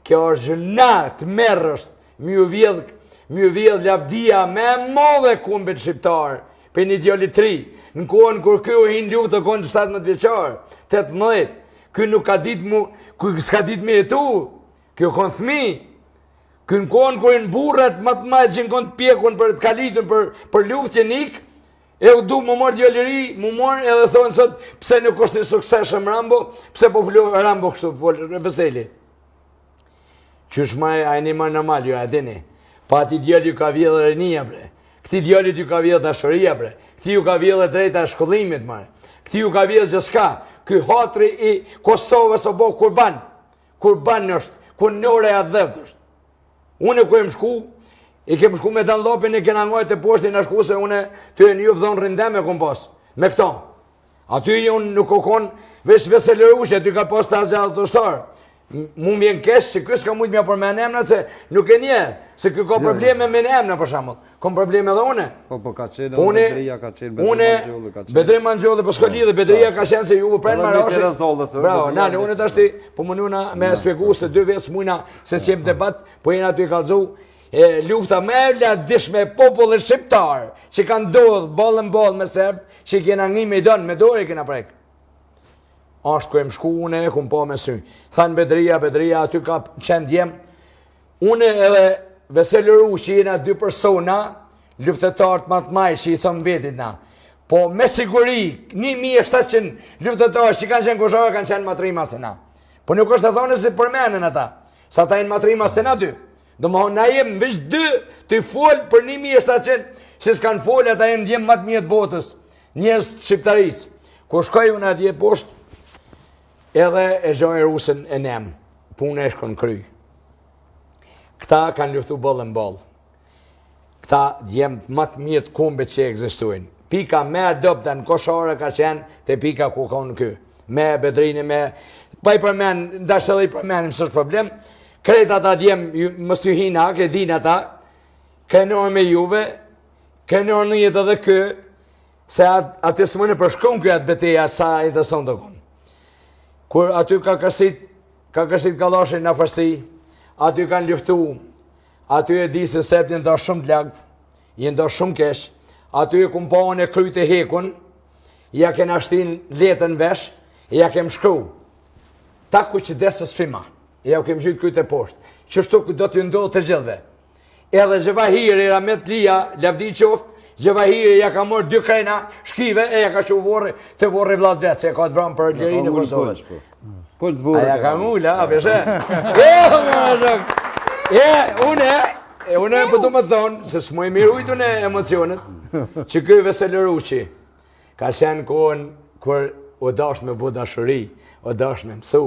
kjo është gjëna të merrësht, mjë vjedh lavdia me modhe kumbit shqiptar, për një djali 3, në kohën kur kjo hin luftë të kohën 17 vjeçar, 18, kjo nuk ka ditë s'ka ditë me jetu, kjo konë thmi, kjo në kohën kur në burrat më të majtë që në konë të pjekun për të kalitën për luftë jenik, e u du më morë djallëri, më morë edhe thonë sot, pse nuk është një sukseshëm Rambo, pse po vlohë Rambo kështu Veseli. Qysh ma e një marë normal, ju e dini. Pa ati djallë ju ka vjedhë rënia, bre. Këti djallit ju ka vjedhë dashuria, bre. Këti ju ka vjedhë drejta e shkollimit, mare. Këti ju ka vjedhë gjithçka. Ky hatri i Kosovës o bo kurban. Kurban është, kur nëre atë dhevët është. Unë ku e më shku, i kem shku me Dunlopin, i kena ngojt e poshtin në shku se une të e një vëdhon rindem e kom pas. Me këto. Aty unë nuk o konë veç Veselërushi, aty ka pas 5 gjallë të ushtarë. Mu m'jen kesh që kësë ka mujtë mja për me në emna, se nuk e nje, se kjo ka probleme me në emna për shamull. Kom probleme dhe une. Po ka qenë, Bedria ka qenë, Bedrim Manxholli, po s'ka lidhe, Bedria ka qenë se ju prenë Marashi. Bravo, nani, une të ashti, po më nuna me spjegu se 2 vjes mujna se qemë debat, po jena ty kalëzu, lufta me ladishme popullit shqiptar, që kanë ndodhë ballën me Serb, që kena ngi me i donë, me dore kena prek. Ashtë ku e më shku une, ku më po me sy. Thanë Bedria, aty ka qenë djem. Une edhe Veselërushi jena 2 persona, luftetarët më të maj që i thëmë vetit na. Po me siguri, 1700 luftetarë që kanë qenë kushare, kanë qenë matrima se na. Po nuk është të thonë si përmenen ata, sa ta jenë matrima se na 2. Do më honë, na jemë veç 2 të i folë për 1700 që s'kanë folë, ata jenë djemë matë mjetë botës, njës shqiptarisë. Ko shkoj unë atje poshtë, edhe e gjojë rusën e nem, punë e shkon kry. Këta kanë luftu bollën bollë. Këta djemë matë mjetë kumbet që egzistuin. Pika me adopta në koshore ka qenë të pika ku konë kë. Me Bedrini, me... Pa i përmen, ndashtë edhe i përmenim së është problem. Krejt ata djemë, mës të hina, ke din ata, kënor me juve, kënor në jetë edhe kë, se atë së mëne përshkon kjo atë beteja sa i të sonë të konë. Kur aty ka kërsit kalashin në fërsi, aty kanë luftu, aty e di se Serbt jenë da shumë të lagtë, jenë da shumë kesh, aty e kumpon e kryt e hekun, ja kena shtin letën vesh, ja kem shkru. Ta ku që desës fima, ja kem gjytë kryt e poshtë, qështu ku do t'ju ndodhë të gjithve. Edhe Gjevahiri, Ramet Lia, Lavdi qoftë, Gjevahiri ja ka morë 2 krejna shkive e ja ka që vorri të vorri vlad vetë, se ja ka të vramë për Gjerin e Kosovës. A ja ka mulla, a peshe? Une për të më thonë, se s'mu e mirujtu në emocionet, që këj Veselërushi ka shenë kohën kër o dasht me bu dashuri, o dasht me mësu.